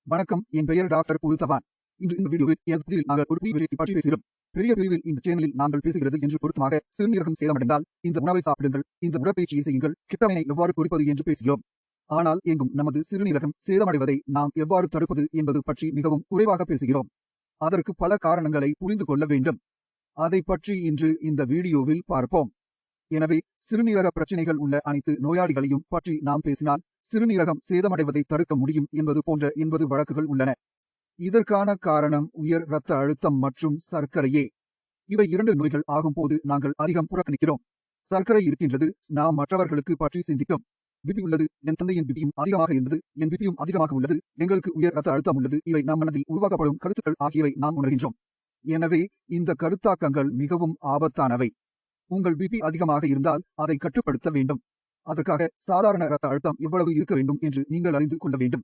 வணக்கம், என் பெயர் டாக்டர் புருத்தவான். இன்று இந்த வீடியோவில் நாங்கள் ஒரு விஷயத்தை பற்றி பேசுகிறோம். பெரிய பிரிவில் இந்த சேனலில் நாங்கள் பேசுகிறது என்று பொருத்தமாக சிறுநீரகம் சேதமடைந்தால் இந்த உணவை சாப்பிடுங்கள், இந்த உடற்பயிற்சியை செய்யுங்கள், கிட்டவனை எவ்வாறு குறிப்பது என்று பேசுகிறோம். ஆனால் எங்கும் நமது சிறுநீரகம் சேதமடைவதை நாம் எவ்வாறு தடுப்பது என்பது பற்றி மிகவும் குறைவாக பேசுகிறோம். அதற்கு பல காரணங்களை புரிந்து கொள்ள வேண்டும். அதை பற்றி இன்று இந்த வீடியோவில் பார்ப்போம். எனவே சிறுநீரக பிரச்சனைகள் உள்ள அனைத்து நோயாளிகளையும் பற்றி நாம் பேசினால் சிறுநீரகம் சேதமடைவதை தடுக்க முடியும் என்பது போன்ற 80 வழக்குகள் உள்ளன. இதற்கான காரணம் உயர் இரத்த அழுத்தம் மற்றும் சர்க்கரையே. இவை 2 நோய்கள் ஆகும் போது நாங்கள் அதிகம் புறக்கணிக்கிறோம். சர்க்கரை இருக்கின்றது, நாம் மற்றவர்களுக்கு பற்றி சிந்திக்கும். பிபி உள்ளது, என் தந்தையின் பிபியும் அதிகமாக இருந்தது, என் பிபியும் அதிகமாக உள்ளது, எங்களுக்கு உயர் இரத்த அழுத்தம் உள்ளது. இவை நம் மனதில் உருவாக்கப்படும் கருத்துக்கள் ஆகியவை நாம் உணர்கின்றோம். எனவே இந்த கருத்தாக்கங்கள் மிகவும் ஆபத்தானவை. உங்கள் பிபி அதிகமாக இருந்தால் அதை கட்டுப்படுத்த வேண்டும். அதற்காக சாதாரண இரத்த அழுத்தம் எவ்வளவு இருக்க வேண்டும் என்று நீங்கள் அறிந்து கொள்ள வேண்டும்.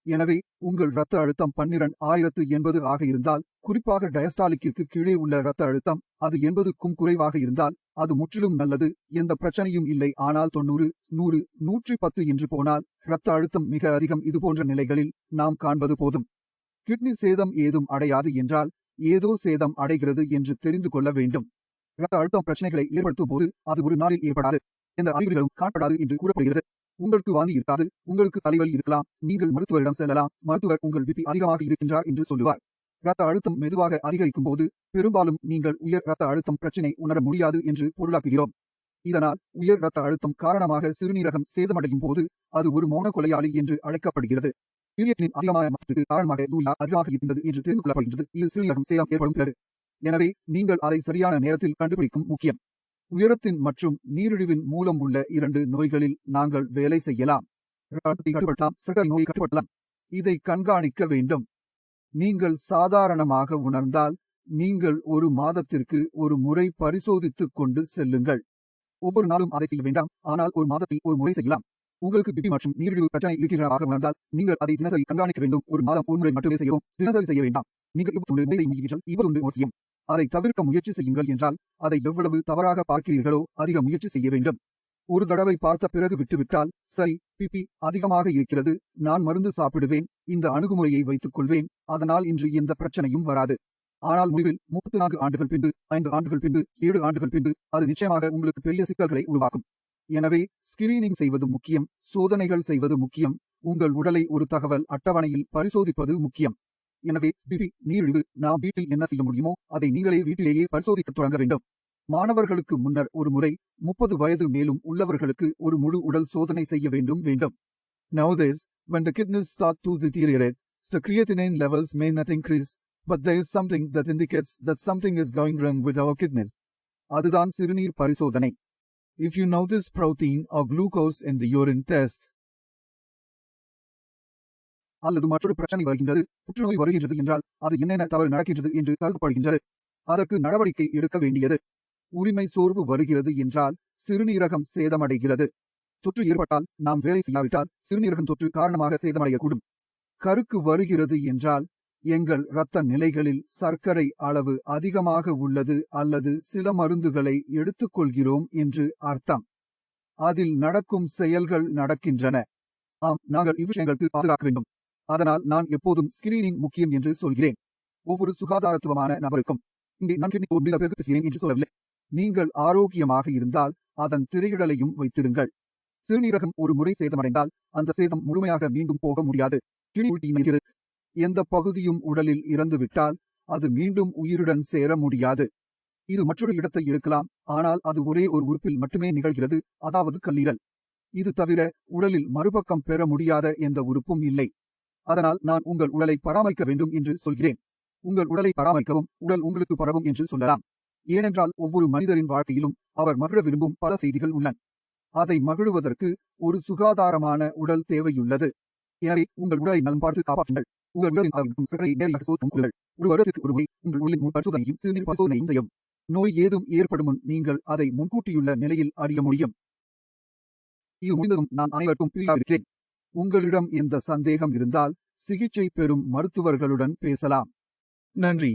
எனவே உங்கள் இரத்த அழுத்தம் 12,1080 ஆக இருந்தால், குறிப்பாக டயஸ்டாலிக்கிற்கு கீழே உள்ள இரத்த அழுத்தம் அது 80க்கும் குறைவாக இருந்தால் அது முற்றிலும் நல்லது, எந்த பிரச்சனையும் இல்லை. ஆனால் 90, 100, 110 என்று போனால் இரத்த அழுத்தம் மிக அதிகம். இதுபோன்ற நிலைகளில் நாம் காண்பது போதும். கிட்னி சேதம் ஏதும் அடையாது என்றால் ஏதோ சேதம் அடைகிறது என்று தெரிந்து கொள்ள வேண்டும். இரத்த அழுத்தம் பிரச்சனைகளை ஏற்படுத்தும் போது அது ஒரு நாளில் ஏற்படாது, எந்த அறிகுறிகளும் காணப்படாது என்று கூறப்படுகிறது. உங்களுக்கு வாந்தி இருக்காது, உங்களுக்கு தலைவலி இருக்கலாம், நீங்கள் மருத்துவரிடம் செல்லலாம். மருத்துவர் உங்கள் பிபி அதிகமாக இருக்கின்றார் என்று சொல்லுவார். இரத்த அழுத்தம் மெதுவாக அதிகரிக்கும் போது பெரும்பாலும் நீங்கள் உயர் இரத்த அழுத்தம் பிரச்சனை உணர முடியாது என்று பொருளாக்குகிறோம். இதனால் உயர் இரத்த அழுத்தம் காரணமாக சிறுநீரகம் சேதமடையும் போது அது ஒரு மௌன கொலையாளி என்று அழைக்கப்படுகிறது. கிரியேட்டினின் அதிகமான மாற்றத்திற்கு காரணமாக யூரியா அதிகமாக இருக்கின்றது என்று தெரிந்து கொள்ளப்படுகின்றது. இது சிறுநீரகம் சேதம் ஏற்படும் பிறகு. எனவே நீங்கள் அதை சரியான நேரத்தில் கண்டுபிடிக்கும் முக்கியம். உயரத்தின் மற்றும் நீரிழிவின் மூலம் உள்ள 2 நோய்களில் நாங்கள் வேலை செய்யலாம். இரத்தத்தை கட்டுப்படுத்தலாம், சர்க்கரை நோயை கட்டுப்படுத்தலாம். இதை கண்காணிக்க வேண்டும். நீங்கள் சாதாரணமாக உணர்ந்தால் நீங்கள் ஒரு மாதத்திற்கு ஒரு முறை பரிசோதித்துக் கொண்டு செல்லுங்கள். ஒவ்வொரு நாளும் அதை செய்ய வேண்டாம், ஆனால் ஒரு மாதத்தில் ஒரு முறை செய்யலாம். உங்களுக்கு பிபி மற்றும் நீரிழிவு பிரச்சனை இருக்கின்றனவாக உணர்ந்தால் நீங்கள் அதை தினசரி கண்காணிக்க வேண்டும். ஒரு மாதம் ஒரு முறை மட்டுமே செய்யவும், தினசரி செய்ய வேண்டாம். நீங்கள் 21 அவசியம். அதை தவிர்க்க முயற்சி செய்யுங்கள் என்றால் அதை எவ்வளவு தவறாக பார்க்கிறீர்களோ அதிக முயற்சி செய்ய வேண்டும். ஒரு தடவை பார்த்த பிறகு விட்டுவிட்டால் சரி, பிபி அதிகமாக இருக்கிறது, நான் மருந்து சாப்பிடுவேன், இந்த அணுகுமுறையை வைத்துக் கொள்வேன், அதனால் இன்று எந்த பிரச்சனையும் வராது. ஆனால் முடிவில் 34 ஆண்டுகள் பின்பு, 5 ஆண்டுகள் பின்பு, 7 ஆண்டுகள் பின்பு அது நிச்சயமாக உங்களுக்கு பெரிய சிக்கல்களை உருவாக்கும். எனவே ஸ்கிரீனிங் செய்வது முக்கியம், சோதனைகள் செய்வது முக்கியம், உங்கள் உடலை ஒரு தகவல் அட்டவணையில் பரிசோதிப்பது முக்கியம். எனவே பிபி, நீரிழிவு நாம் வீட்டில் என்ன செய்ய முடியுமோ அதை நீங்களே வீட்டிலேயே பரிசோதிக்க தொடங்க வேண்டும். மாணவர்களுக்கு முன்னர் ஒரு முறை, 30 வயது மேலும் உள்ளவர்களுக்கு ஒரு முழு உடல் சோதனை செய்ய வேண்டும். Nowadays, when the kidneys start to deteriorate, the creatinine levels may not increase, but there is something that indicates that something is going wrong with our kidneys. அதுதான் சிறுநீர் பரிசோதனை. If you notice protein or glucose in the urine test, அல்லது மற்றொரு பிரச்சனை வருகின்றது, புற்றுநோய் வருகின்றது என்றால் அது என்னென்ன தவறு நடக்கின்றது என்று கருதப்படுகின்றது. அதற்கு நடவடிக்கை எடுக்க வேண்டியது. உரிமை சோர்வு வருகிறது என்றால் சிறுநீரகம் சேதமடைகிறது. தொற்று ஏற்பட்டால் நாம் வேலை செய்யாவிட்டால் சிறுநீரகம் தொற்று காரணமாக சேதமடையக்கூடும். கருக்கு வருகிறது என்றால் எங்கள் இரத்த நிலைகளில் சர்க்கரை அளவு அதிகமாக உள்ளது அல்லது சில மருந்துகளை எடுத்துக்கொள்கிறோம் என்று அர்த்தம். அதில் நடக்கும் செயல்கள் நடக்கின்றன. ஆம், நாங்கள் இவ்விஷயங்களுக்கு பாதுகாக்க வேண்டும். அதனால் நான் எப்போதும் ஸ்கிரீனிங் முக்கியம் என்று சொல்கிறேன். ஒவ்வொரு சுகாதாரத்துவமான நபருக்கும். இங்கே நான் கிட்னி ஒரு பிறகு பேசுகிறேன் என்று சொல்லவில்லை. நீங்கள் ஆரோக்கியமாக இருந்தால் அதன் திரையிடலையும் வைத்திருங்கள். சிறுநீரகம் ஒரு முறை சேதமடைந்தால் அந்த சேதம் முழுமையாக மீண்டும் போக முடியாது. கிட்னி உள்நீங்கிறது. எந்த பகுதியும் உடலில் இறந்துவிட்டால் அது மீண்டும் உயிருடன் சேர முடியாது. இது மற்றொரு இடத்தை எடுக்கலாம், ஆனால் அது ஒரே ஒரு உறுப்பில் மட்டுமே நிகழ்கிறது, அதாவது கல்லீரல். இது தவிர உடலில் மறுபக்கம் பெற முடியாத எந்த உறுப்பும் இல்லை. அதனால் நான் உங்கள் உடலை பராமரிக்க வேண்டும் என்று சொல்கிறேன். உங்கள் உடலை பராமரிக்கவும் உடல் உங்களுக்கு பரவும் என்று சொல்லலாம். ஏனென்றால் ஒவ்வொரு மனிதரின் வாழ்க்கையிலும் அவர் மகிழ விரும்பும் பல செய்திகள் உள்ளன. அதை மகிழுவதற்கு ஒரு சுகாதாரமான உடல் தேவையுள்ளது. எனவே உங்கள் உடலை நலம் பார்த்து காப்பாற்றுங்கள். உங்கள் உடலின் சர்க்கரையை நேரடியாக சோதனை கொள்ளுங்கள். ஒரு வருடத்திற்கு ஒரு முறை உங்கள் உடலின் பரிசோதனையும் சிறுநீர் பரிசோதனையும் செய்யும். நோய் ஏதும் ஏற்படும் முன் நீங்கள் அதை முன்கூட்டியுள்ள நிலையில் அறிய முடியும். இது முடிந்ததும் நான் அனைவருக்கும் இருக்கிறேன். உங்களிடம் எந்த சந்தேகம் இருந்தால் சிகிச்சை பெறும் மருத்துவர்களுடன் பேசலாம். நன்றி.